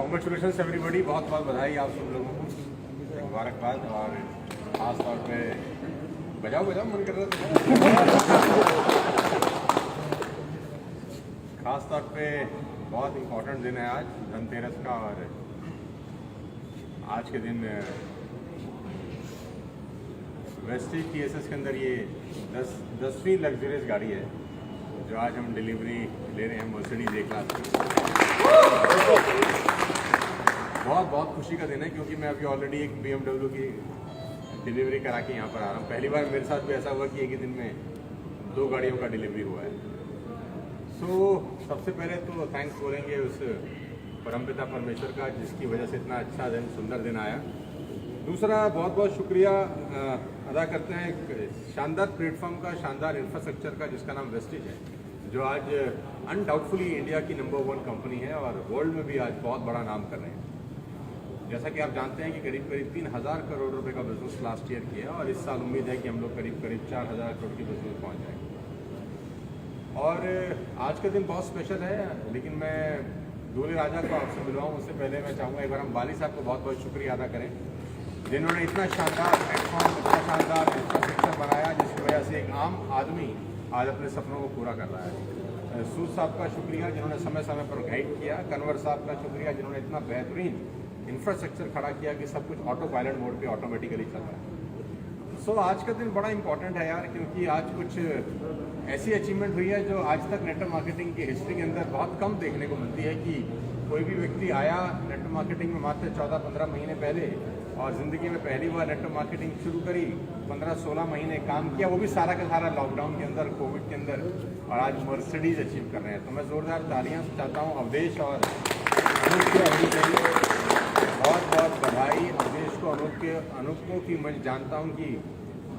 Congratulation everybody, बहुत बहुत बधाई आप सब लोगों को, मुबारकबाद। और ख़ास तौर पे बजाओ बजाओ मन कर रहा था। ख़ास तौर पे बहुत इम्पोर्टेंट दिन है आज, धनतेरस का। और आज के दिन वेस्टेज TSS के अंदर ये 10वीं लग्जरियस गाड़ी है जो आज हम डिलीवरी ले रहे हैं, मर्सिडीज A-क्लास। बहुत बहुत खुशी का दिन है क्योंकि मैं अभी ऑलरेडी एक BMW की डिलीवरी करा के यहाँ पर आ रहा हूँ। पहली बार मेरे साथ भी ऐसा हुआ कि एक ही दिन में 2 गाड़ियों का डिलीवरी हुआ है। सबसे पहले तो थैंक्स बोलेंगे उस परमपिता परमेश्वर का जिसकी वजह से इतना अच्छा दिन, सुंदर दिन आया। दूसरा बहुत बहुत शुक्रिया अदा करते हैं एक शानदार प्लेटफॉर्म का, शानदार इंफ्रास्ट्रक्चर का जिसका नाम वेस्टेज है, जो आज अनडाउटफुली इंडिया की नंबर 1 कंपनी है और वर्ल्ड में भी आज बहुत बड़ा नाम कर रहे हैं। जैसा कि आप जानते हैं कि करीब करीब 3000 करोड़ रुपए का बिजनेस लास्ट ईयर किया और इस साल उम्मीद है कि हम लोग करीब करीब 4000 करोड़ की बिजनेस पहुँच जाएंगे। और आज का दिन बहुत स्पेशल है, लेकिन मैं दूल्हे राजा को आपसे मिलवाऊँ उससे पहले मैं चाहूँगा एक बार हम बाली साहब को बहुत बहुत शुक्रिया अदा करें जिन्होंने इतना शानदार प्लेटफॉर्म, इतना शानदार इंफ्रास्ट्रक्चर बनाया जिसकी वजह से एक आम आदमी आज अपने सपनों को पूरा कर रहा है। सूद साहब का शुक्रिया जिन्होंने समय समय पर गाइड किया। कन्वर साहब का शुक्रिया जिन्होंने इतना बेहतरीन इंफ्रास्ट्रक्चर खड़ा किया कि सब कुछ ऑटो पायलट मोड पे ऑटोमेटिकली चल रहा है। आज का दिन बड़ा इंपॉर्टेंट है यार, क्योंकि आज कुछ ऐसी अचीवमेंट हुई है जो आज तक नेटवर्क मार्केटिंग की हिस्ट्री के अंदर बहुत कम देखने को मिलती है कि कोई भी व्यक्ति आया नेटवर्क मार्केटिंग में मात्र 14-15 महीने पहले और ज़िंदगी में पहली बार नेटवर्क मार्केटिंग शुरू करी, 15-16 महीने काम किया, वो भी सारा का सारा लॉकडाउन के अंदर, कोविड के अंदर, और आज मर्सिडीज अचीव कर रहे हैं। तो मैं ज़ोरदार तालियां चाहता हूं अवधेश और अनूप को होनी चाहिए। बहुत बहुत बधाई अवधेश को, अनूप को कि मैं जानता हूं कि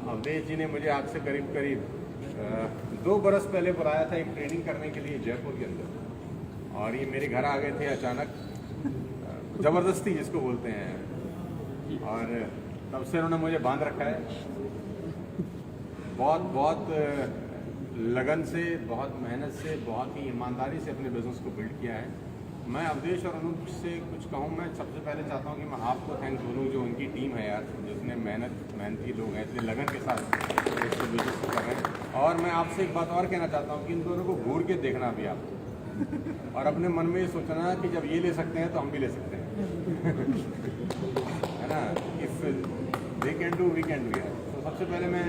अवधेश जी ने मुझे आज से करीब करीब 2 बरस पहले बुलाया था एक ट्रेनिंग करने के लिए जयपुर के अंदर, और ये मेरे घर आ गए थे अचानक, ज़बरदस्ती जिसको बोलते हैं, और तब से उन्होंने मुझे बांध रखा है। बहुत बहुत लगन से, बहुत मेहनत से, बहुत ही ईमानदारी से अपने बिजनेस को बिल्ड किया है। मैं अवधेश और अनूप से कुछ कहूँ, मैं सबसे पहले चाहता हूँ कि मैं आपको थैंक्स बोलूँ जो उनकी टीम है यार, जिसने मेहनती लोग हैं, इतने लगन के साथ इस बिजनेस को कर रहे हैं। और मैं आपसे एक बात और कहना चाहता हूँ कि इन दोनों को घूर के देखना भी आपको, और अपने मन में ये सोचना कि जब ये ले सकते हैं तो हम भी ले सकते हैं। है ना, if they can do we can do यार। तो सबसे पहले मैं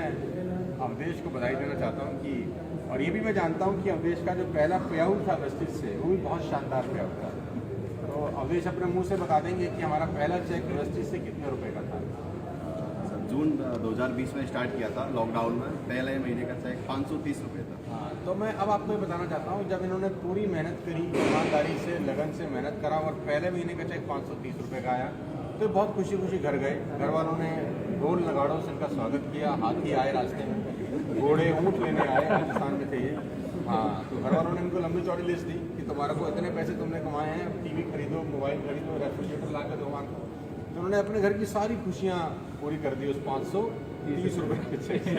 अवधेश को बधाई देना चाहता हूँ कि, और ये भी मैं जानता हूँ कि अवधेश का जो पहला पे आउट था वेस्टेज से वो भी बहुत शानदार पे आउट था। तो अवधेश अपने मुंह से बता देंगे कि हमारा पहला चेक वेस्टेज से कितने रुपए का था? जून 2020 में स्टार्ट किया था लॉकडाउन में, पहले महीने का चेक 530 रुपये था। हाँ, तो मैं अब आपको ये बताना चाहता हूँ, जब इन्होंने पूरी मेहनत करी, ईमानदारी से, लगन से मेहनत करा और पहले महीने का चेक 530 रुपये का आया, तो बहुत खुशी खुशी घर गए। घर वालों ने ढोल नगाड़ों से इनका स्वागत किया, हाथी आए रास्ते में, घोड़े ऊँट लेने आए, राजस्थान में थे ये। हाँ, तो घर वालों ने इनको लंबी चौड़ी लिस्ट दी कि तुम्हारे को इतने पैसे तुमने कमाए हैं, टीवी खरीदो, मोबाइल खरीदो, रेफ्रिजरेटर ला कर दो हमारे को। तो उन्होंने अपने घर की सारी खुशियाँ पूरी कर दी उस 530 रुपये के चेक से।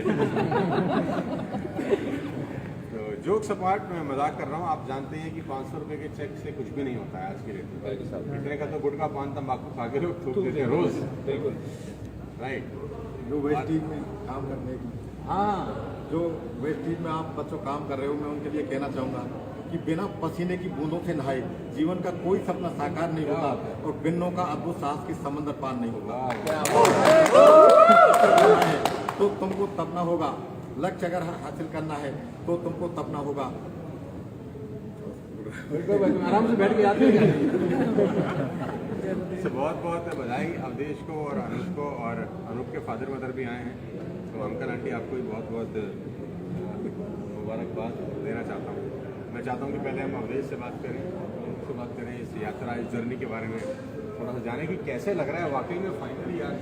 तो जोक्स अपार्ट, मैं मजाक कर रहा हूँ, आप जानते हैं कि 500 रुपये के चेक से कुछ भी नहीं होता है आज के डेट में। इतने का तो गुटखा पान तंबाकू खा के लोग थूक देते हैं रोज। बिल्कुल राइट। जो वेस्टेज में काम करने की, हाँ, जो वेस्टेज में आप बच्चों काम कर रहे हो, मैं उनके लिए कहना चाहूँगा कि बिना पसीने की बूंदों से नहाए जीवन का कोई सपना साकार नहीं होता, और बिन्नों का अद्भुत साहस की समंदर पार नहीं होगा। तो तुमको तपना होगा, लक्ष्य अगर हासिल करना है तो तुमको तपना होगा। आराम से बैठ के आते हैं। बहुत बहुत बधाई अवधेश को और अनूप को, और अनूप के फादर मदर भी आए हैं, तो अंकल आंटी आपको भी बहुत बहुत मुबारकबाद देना चाहता हूँ। मैं चाहता हूँ कि पहले हम अवधेश से बात करें, अनूप से बात करें, इस यात्रा, इस जर्नी के बारे में थोड़ा सा जाने कि कैसे लग रहा है वाकई में फाइनली यार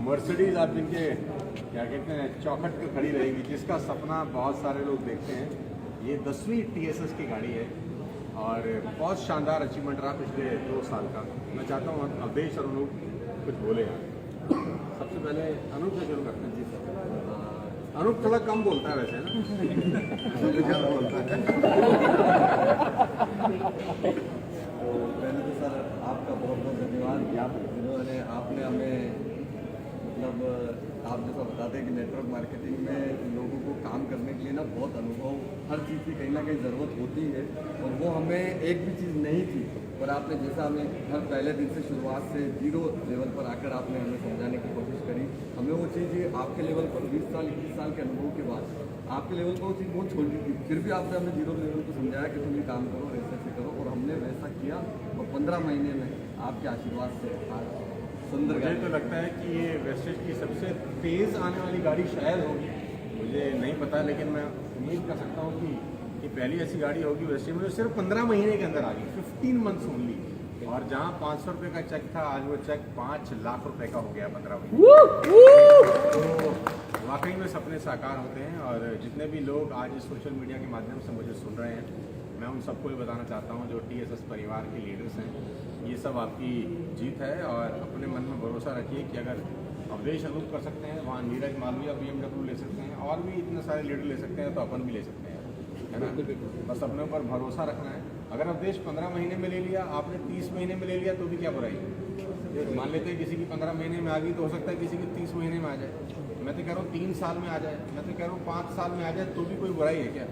मर्सिडीज आप जिनके क्या कहते हैं चौखट पे खड़ी रहेगी, जिसका सपना बहुत सारे लोग देखते हैं। ये 10वीं TSS की गाड़ी है और बहुत शानदार अचीवमेंट रहा पिछले 2 साल का। मैं चाहता हूँ अवधेश और अनूप कुछ बोले यार। सबसे पहले अनूप से शुरू करते हैं। जी सर, अनूप थोड़ा कम बोलता है वैसे ना। ज़्यादा बोलता है। तो पहले तो सर आपका जिन्होंने आपने हमें मतलब आप जैसा बताते हैं कि नेटवर्क मार्केटिंग में लोगों को काम करने के लिए ना बहुत अनुभव, हर चीज़ की कहीं ना कहीं ज़रूरत होती है, और वो हमें एक भी चीज़ नहीं थी, पर आपने जैसा हमें हर पहले दिन से शुरुआत से 0 लेवल पर आकर आपने हमें समझाने की कोशिश करी। हमें वो चीज़ आपके लेवल पर 20 साल 21 साल के अनुभव के बाद आपके लेवल पर वो चीज़ बहुत छोटी थी, फिर भी आपने हमें 0 लेवल को समझाया कि तुम ये काम करो, ऐसे करो, और हमने वैसा किया, और 15 महीने में आपके आशीर्वाद से आज सुंदर मुझे गाड़ी तो लगता है कि ये वेस्टेज की सबसे तेज़ आने वाली गाड़ी शायद होगी, मुझे नहीं पता, लेकिन मैं उम्मीद कर सकता हूँ कि पहली ऐसी गाड़ी होगी वेस्टेज में जो सिर्फ 15 महीने के अंदर आ गई, 15 मंथ्स ओनली। और जहाँ 500 रुपये का चेक था, आज वो चेक 5 लाख रुपए का हो गया 15 महीने। तो वाकई में सपने साकार होते हैं, और जितने भी लोग आज इस सोशल मीडिया के माध्यम से मुझे सुन रहे हैं, मैं उन सबको ये बताना चाहता हूँ जो TSS परिवार के लीडर्स हैं, ये सब आपकी जीत है, और अपने मन में भरोसा रखिए कि अगर अवधेश अनूप कर सकते हैं, वहाँ नीरज मालवीय BMW ले सकते हैं, और भी इतने सारे लीडर ले सकते हैं, तो अपन भी ले सकते हैं, है ना। बस अपने ऊपर भरोसा रखना है। अगर अवधेश 15 महीने में ले लिया, आपने 30 महीने में ले लिया, तो भी क्या बुराई है। मान लेते हैं किसी की 15 महीने में आ गई, तो हो सकता है किसी की 30 महीने में आ जाए। मैं तो कह रहा हूँ 3 साल में आ जाए, मैं तो कह रहा हूँ 5 साल में आ जाए, तो भी कोई बुराई है क्या।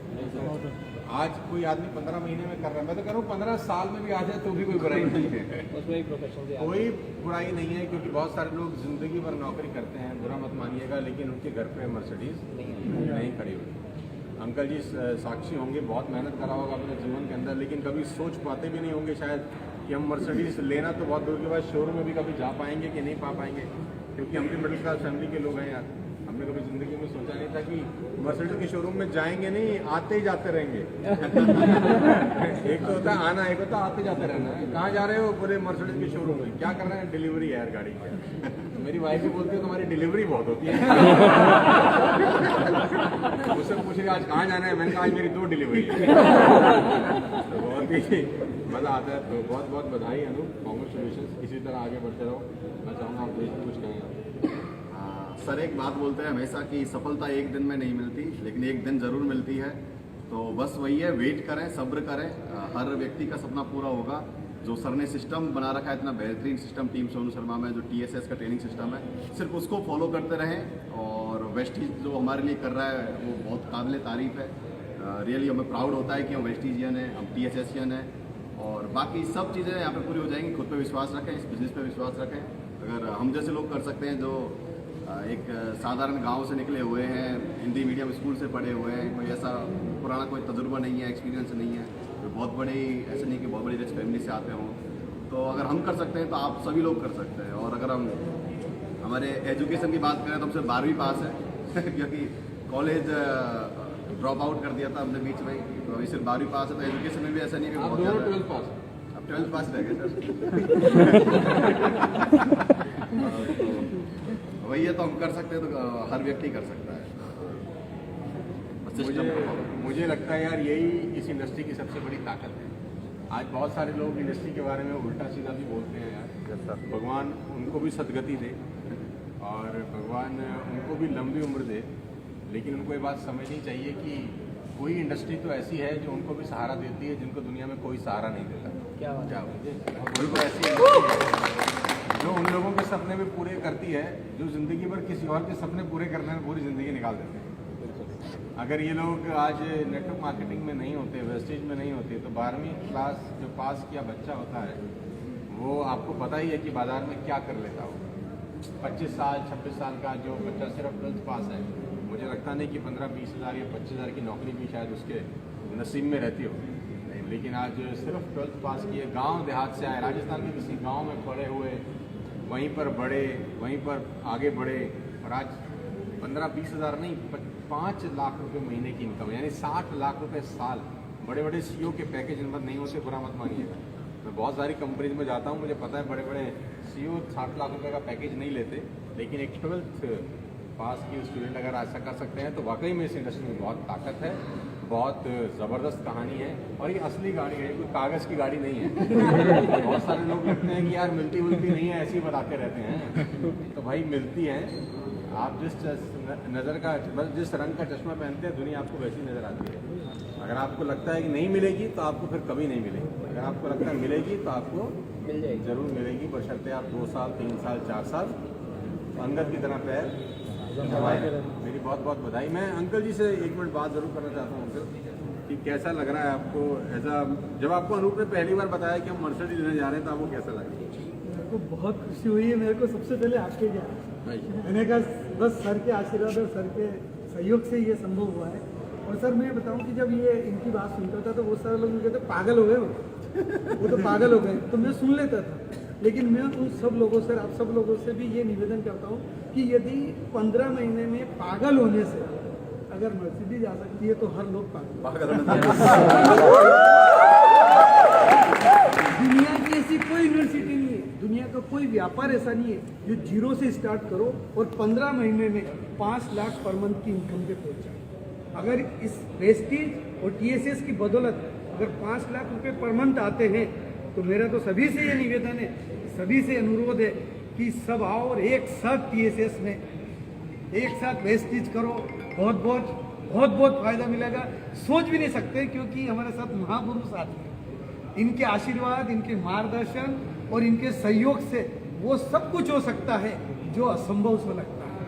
आज कोई आदमी 15 महीने में कर रहा है, मैं तो कह रहा हूँ 15 साल में भी आ जाए तो भी कोई बुराई नहीं है। कोई बुराई नहीं है, क्योंकि बहुत सारे लोग जिंदगी भर नौकरी करते हैं, बुरा मत मानिएगा, लेकिन उनके घर पे मर्सिडीज नहीं खड़ी हुई। अंकल जी साक्षी होंगे, बहुत मेहनत करा होगा अपने जीवन के अंदर, लेकिन कभी सोच पाते भी नहीं होंगे शायद कि हम मर्सिडीज लेना तो बहुत दूर के बाद शोरूम में भी कभी जा पाएंगे कि नहीं पा पाएंगे, क्योंकि हम भी मिडिल क्लास फैमिली के लोग हैं यार। हमने कभी जिंदगी में सोचा नहीं था कि मर्सिडीज के शोरूम में जाएंगे नहीं, आते ही जाते रहेंगे। एक तो होता है आना, एक होता है आते जाते रहना है। कहाँ जा रहे हो, बोले मर्सिडीज के शोरूम में। क्या कर रहे हैं, डिलीवरी है यार गाड़ी की। तो मेरी वाइफ भी बोलती है तुम्हारी डिलीवरी बहुत होती है। उससे पूछ रही आज कहाँ जाना है, मैंने कहा आज मेरी 2 डिलीवरी है। तो बहुत ही मज़ा आता है। तो बहुत बहुत बधाई अनूप, कॉन्ग्रेचुलेशन, इसी तरह आगे बढ़ते रहो। मैं चाहूँगा आप कुछ कहें। सर एक बात बोलते हैं हमेशा कि सफलता एक दिन में नहीं मिलती, लेकिन एक दिन ज़रूर मिलती है। तो बस वही है, वेट करें, सब्र करें, हर व्यक्ति का सपना पूरा होगा। जो सर ने सिस्टम बना रखा है, इतना बेहतरीन सिस्टम टीम सोनू शर्मा में, जो TSS का ट्रेनिंग सिस्टम है, सिर्फ उसको फॉलो करते रहें। और वेस्टीज जो हमारे लिए कर रहा है वो बहुत काबिल तारीफ़ है। रियली हमें प्राउड होता है कि हम वेस्टीजियन हैं, हम TSSian हैं, और बाकी सब चीज़ें यहाँ पे पूरी हो जाएंगी। खुद पे विश्वास रखें, इस बिज़नेस पे विश्वास रखें। अगर हम जैसे लोग कर सकते हैं, जो एक साधारण गांव से निकले हुए हैं, हिंदी मीडियम स्कूल से पढ़े हुए हैं, कोई ऐसा पुराना कोई तजुर्बा नहीं है, एक्सपीरियंस नहीं है, कोई बहुत बड़ी ऐसे नहीं कि बहुत बड़ी रिच फैमिली से आते हों, तो अगर हम कर सकते हैं तो आप सभी लोग कर सकते हैं। और अगर हम हमारे एजुकेशन की बात करें तो हमसे 12वीं पास है क्योंकि कॉलेज ड्रॉप आउट कर दिया था हमने बीच में, तो अभी सिर्फ 12वीं पास है। तो एजुकेशन में भी ऐसा नहीं कि बहुत ज़्यादा। 12th पास, अब 12th पास रह गए सर। तो वही है, तो हम कर सकते हैं, तो हर व्यक्ति कर सकता है। मुझे लगता है यार यही इस इंडस्ट्री की सबसे बड़ी ताकत है। आज बहुत सारे लोग इंडस्ट्री के बारे में उल्टा सीधा भी बोलते हैं यार। भगवान उनको भी सदगति दे और भगवान उनको भी लंबी उम्र दे, लेकिन उनको ये बात समझनी चाहिए कि कोई इंडस्ट्री तो ऐसी है जो उनको भी सहारा देती है, जिनको दुनिया में कोई सहारा नहीं देता। क्या कोई तो ऐसी है जो उन लोगों के सपने भी पूरे करती है, जो ज़िंदगी भर किसी और के सपने पूरे करने में पूरी ज़िंदगी निकाल देते हैं। अगर ये लोग आज नेटवर्क मार्केटिंग में नहीं होते, वेस्टेज में नहीं होते, तो 12वीं क्लास जो पास किया बच्चा होता है, वो आपको पता ही है कि बाज़ार में क्या कर लेता हो। 25 साल 26 साल का जो बच्चा सिर्फ 12th पास है, मुझे लगता नहीं कि 15-20 हज़ार या 25 हज़ार की नौकरी भी शायद उसके नसीब में रहती हो। लेकिन आज सिर्फ 12th पास किए, गांव देहात से आए, राजस्थान के किसी गांव में पढ़े हुए, वहीं पर बढ़े, वहीं पर आगे बढ़े, और आज 15-20 हज़ार नहीं 5 लाख रुपए महीने की इनकम, यानी 60 लाख रुपए साल। बड़े बड़े CEO के पैकेज इन नहीं होते, बुरा मत मानिएगा। मैं बहुत सारी कंपनीज में जाता हूँ, मुझे पता है बड़े बड़े CEO 60 लाख रुपए का पैकेज नहीं लेते, लेकिन एक 12th पास की स्टूडेंट अगर ऐसा कर सकते हैं तो वाकई में इस इंडस्ट्री में बहुत ताकत है, बहुत ज़बरदस्त कहानी है। और ये असली गाड़ी है, कोई कागज़ की गाड़ी नहीं है। बहुत सारे लोग लगते हैं कि यार मिलती मिलती नहीं है, ऐसे ही बताते रहते हैं। तो भाई मिलती है। आप जिस नज़र का बस जिस रंग का चश्मा पहनते हैं, दुनिया आपको वैसी नज़र आती है। अगर आपको लगता है कि नहीं मिलेगी तो आपको फिर कभी नहीं मिलेगी। अगर आपको लगता है मिलेगी तो आपको मिल जाएगी। जरूर मिलेगी, बशर्ते आप 2 साल 3 साल 4 साल अंगद की तरह पैर दबाएं। मेरी बहुत बहुत बधाई। मैं अंकल जी से 1 मिनट बात जरूर करना चाहता हूँ अंकल, कि कैसा लग रहा है आपको ऐसा, जब आपको अनूप ने पहली बार बताया कि हम मर्सिडीज लेने जा रहे हैं तो आपको कैसा लगा? मेरे को बहुत खुशी हुई है। मेरे को सबसे पहले आपके क्या मैंने कहा बस सर के आशीर्वाद और सर के सहयोग से ये संभव हुआ है। और सर मैं बताऊं कि जब ये इनकी बात सुनता था तो बहुत सारे लोग कहते पागल हो गए वो तो पागल हो गए, तो मैं सुन लेता था। लेकिन मैं उन सब लोगों से, आप सब लोगों से भी ये निवेदन करता हूँ कि यदि 15 महीने में पागल होने से अगर मर्सिडीज आ सकती है तो हर लोग पागल। दुनिया की ऐसी कोई यूनिवर्सिटी नहीं है, दुनिया का कोई व्यापार ऐसा नहीं है जो जीरो से स्टार्ट करो और 15 महीने में 5 लाख पर मंथ की इनकम पे पहुंच जाए। अगर इस वेस्टीज और टीएसएस की बदौलत अगर 5 लाख रुपए पर मंथ आते हैं तो मेरा तो सभी से ये निवेदन है, सभी से अनुरोध है कि सब आओ और एक साथ टीएसएस में एक साथ वेस्टीज करो। बहुत बहुत फायदा मिलेगा, सोच भी नहीं सकते, क्योंकि हमारे साथ महापुरुष साथी हैं। इनके आशीर्वाद, इनके मार्गदर्शन और इनके सहयोग से वो सब कुछ हो सकता है जो असंभव से लगता है।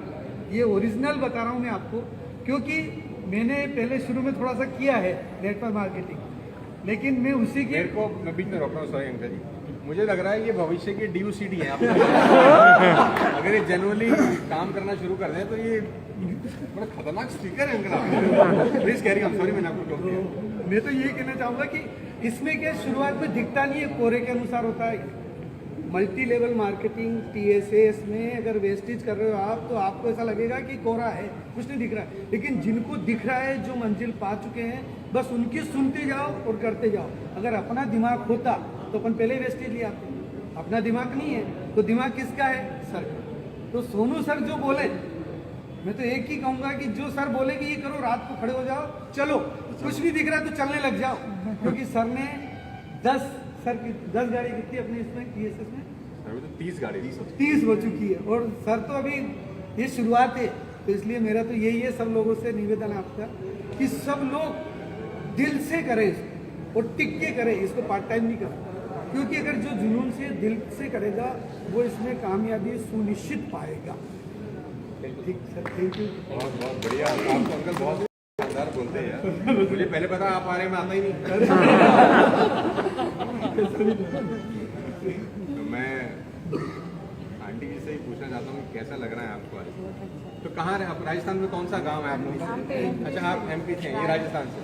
ये ओरिजिनल बता रहा हूँ मैं आपको, क्योंकि मैंने पहले शुरू में थोड़ा सा किया है नेटवर्क मार्केटिंग, लेकिन मैं उसी के मेरे को, मैं बीच में रोक रहा हूँ, सॉरी अंकल जी, मुझे लग रहा है ये भविष्य की DUCD है आप अगर ये जनरली काम करना शुरू कर दें तो ये बड़ा खतरनाक स्पीकर है अंकल आप। प्लीज कैरी ऑन, सॉरी मैंने आपको टोक दिया। मैं तो ये कहना चाहूँगा कि इसमें क्या शुरुआत में दिखता नहीं है, कोरे के अनुसार होता है। मल्टी लेवल मार्केटिंग टीएसएस में अगर वेस्टेज कर रहे हो आप तो आपको ऐसा लगेगा कि कोरा है, कुछ नहीं दिख रहा है। लेकिन जिनको दिख रहा है, जो मंजिल पा चुके हैं, बस उनकी सुनते जाओ और करते जाओ। अगर अपना दिमाग होता तो अपन पहले वेस्टेज ले आते, अपना दिमाग नहीं है तो दिमाग किसका है? सर का। तो सोनू सर जो बोले, मैं तो एक ही कहूँगा कि जो सर बोले कि ये करो, रात को खड़े हो जाओ, चलो, कुछ नहीं दिख रहा तो चलने लग जाओ। क्योंकि सर ने 10 गाड़ी कितनी अपने इसमें टीएसएस में अभी तो 30 गाड़ी 30 हो चुकी है, और सर तो अभी ये शुरुआत है। तो इसलिए मेरा तो यही है सब लोगों से निवेदन आपका कि सब लोग दिल से करें इसको और टिक के करें इसको, पार्ट टाइम नहीं करें। क्योंकि अगर जो जुनून से दिल से करेगा वो इसमें कामयाबी सुनिश्चित पाएगा। ठीक सर, थैंक यू। बहुत बहुत बढ़िया। आपको अंकल बहुत शानदार बोलते हैं यार, मुझे पहले पता आप आ रहे, मैं आता ही नहीं। तो मैं आंटी जी से ही पूछना चाहता हूँ कैसा लग रहा है आपको आज? तो कहाँ रहे आप? राजस्थान में कौन सा गांव है आप लोग? अच्छा, आप MP से हैं, ये राजस्थान से?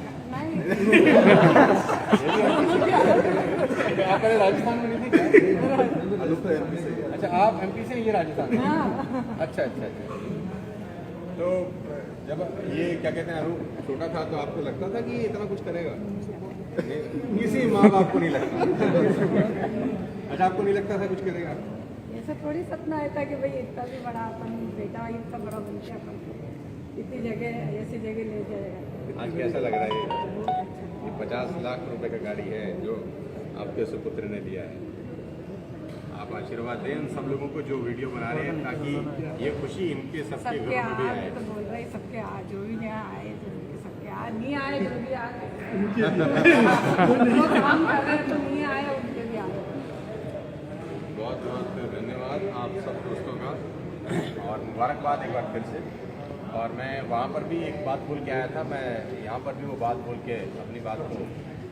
आप पहले राजस्थान में नहीं थे? अच्छा, आप MP से हैं, ये राजस्थान में? अच्छा। तो जब ये क्या कहते हैं अनूप छोटा था तो आपको लगता था कि ये इतना कुछ करेगा? किसी माँ बाप को नहीं लगता। अच्छा, आपको नहीं लगता था कुछ करेगा? ऐसा थोड़ी सपना आता कि भाई इतना भी बड़ा अपन बेटा इतना बड़ा बन के अपन इतनी जगह ऐसी जगह ले जाएगा। आज कैसा लग रहा है ये 50 लाख रुपए का गाड़ी है जो आपके सुपुत्र ने दिया है? आप आशीर्वाद दें उन सब लोगों को जो वीडियो बना रहे हैं, ताकि ये खुशी इनके सबके सबके घरों में भी आज आए। तो बोल रहे सबके आज, जो भी यहाँ आए सबके आज, नहीं आए जो भी आए, जो काम कर रहे हैं तो नहीं आए उनके भी आए। बहुत बहुत धन्यवाद आप सब दोस्तों का, और मुबारकबाद एक बार फिर से। और मैं वहाँ पर भी एक बात बोल के आया था, मैं यहाँ पर भी वो बात बोल के अपनी बात को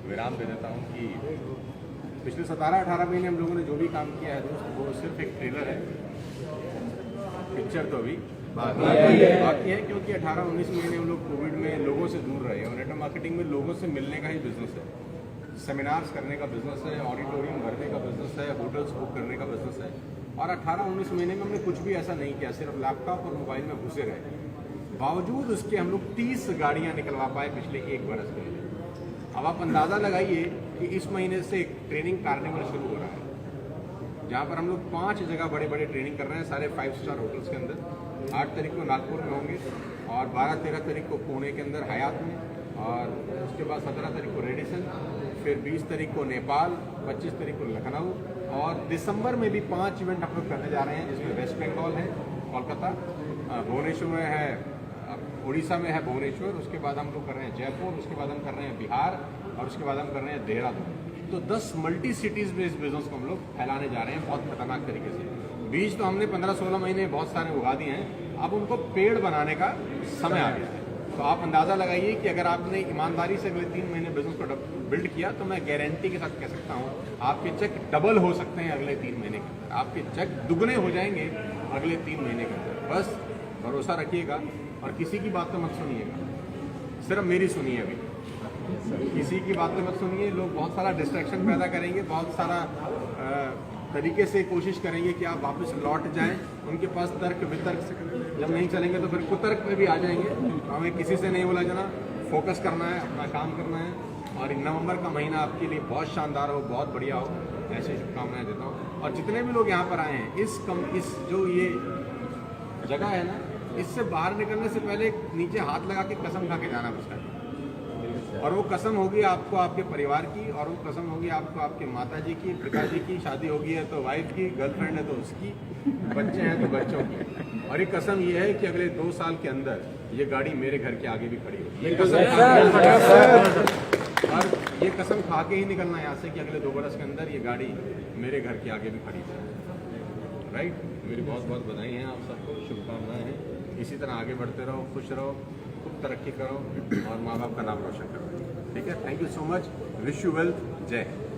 विराम दे देता हूँ कि पिछले 17-18 महीने हम लोगों ने जो भी काम किया है दोस्त, वो सिर्फ एक ट्रेलर है, पिक्चर तो अभी बाकी है। क्योंकि 18-19 महीने हम लोग कोविड में लोगों से दूर रहे, और नेटवर्क मार्केटिंग में लोगों से मिलने का ही बिजनेस है, सेमिनार्स करने का बिजनेस है, ऑडिटोरियम भरने का बिजनेस है, होटल्स बुक करने का बिजनेस है। और 18-19 महीने में हमने कुछ भी ऐसा नहीं किया, सिर्फ लैपटॉप और मोबाइल में घुसे रहे। बावजूद उसके हम लोग 30 गाड़ियाँ निकलवा पाए पिछले 1 बरस में। अब आप अंदाज़ा लगाइए कि इस महीने से एक ट्रेनिंग कार्निवल शुरू हो रहा है, जहाँ पर हम लोग 5 जगह बड़े बड़े ट्रेनिंग कर रहे हैं, सारे 5 स्टार होटल्स के अंदर। 8 तारीख को नागपुर में होंगे, और 12-13 तारीख को पुणे के अंदर हयात में, और उसके बाद 17 तारीख को रेडिसन, फिर 20 तारीख को नेपाल, 25 तारीख को लखनऊ, और दिसंबर में भी 5 इवेंट हम लोग करने जा रहे हैं, जिसमें वेस्ट बंगाल है, कोलकाता, भुवनेश्वर में है, उड़ीसा में है भुवनेश्वर, उसके बाद हम लोग कर रहे हैं जयपुर, उसके बाद हम कर रहे हैं बिहार, और उसके बाद हम कर रहे हैं देहरादून। तो 10 मल्टी सिटीज़ में इस बिजनेस को हम लोग फैलाने जा रहे हैं बहुत खतरनाक तरीके से। बीज तो हमने 15-16 महीने बहुत सारे उगा दिए हैं, अब उनको पेड़ बनाने का समय आ गया है। तो आप अंदाज़ा लगाइए कि अगर आपने ईमानदारी से अगले 3 महीने बिजनेस को बिल्ड किया तो मैं गारंटी के साथ कह सकता हूँ आपके चेक डबल हो सकते हैं अगले 3 महीने के अंदर, आपके चेक दुगने हो जाएंगे अगले 3 महीने के अंदर। बस भरोसा रखिएगा और किसी की बात तो मत सुनिएगा, सिर्फ मेरी सुनिए। अभी किसी की बात तो मत सुनिए, लोग बहुत सारा डिस्ट्रैक्शन पैदा करेंगे, बहुत सारा तरीके से कोशिश करेंगे कि आप वापस लौट जाएं। उनके पास तर्क वितर्क जब नहीं चलेंगे तो फिर कुतर्क में भी आ जाएंगे। तो हमें किसी से नहीं बोला जाना, फोकस करना है, अपना काम करना है। और नवंबर का महीना आपके लिए बहुत शानदार हो, बहुत बढ़िया हो, ऐसी शुभकामनाएं देता हूँ। और जितने भी लोग यहाँ पर आए हैं, इस जो ये जगह है ना, इससे बाहर निकलने से पहले नीचे हाथ लगा के कसम खा के जाना पड़ता है। और वो कसम होगी आपको आपके परिवार की, और वो कसम होगी आपको आपके माता जी की, पिताजी की। शादी होगी है तो वाइफ की, गर्लफ्रेंड है तो उसकी, बच्चे हैं तो बच्चों की। और ये कसम ये है कि अगले 2 साल के अंदर ये गाड़ी मेरे घर के आगे भी खड़ी होगी। ये कसम और ये कसम खा के ही निकलना है यहाँ से कि अगले 2 बरस के अंदर ये गाड़ी मेरे घर के आगे भी खड़ी होगी। राइट, मेरी बहुत बहुत बधाई हैं आप सबको, शुभकामनाएं हैं। इसी तरह आगे बढ़ते रहो, खुश रहो, खूब तरक्की करो और माँ बाप का नाम रोशन करो। ठीक है, thank you so much, wish you wealth, जय हिंद।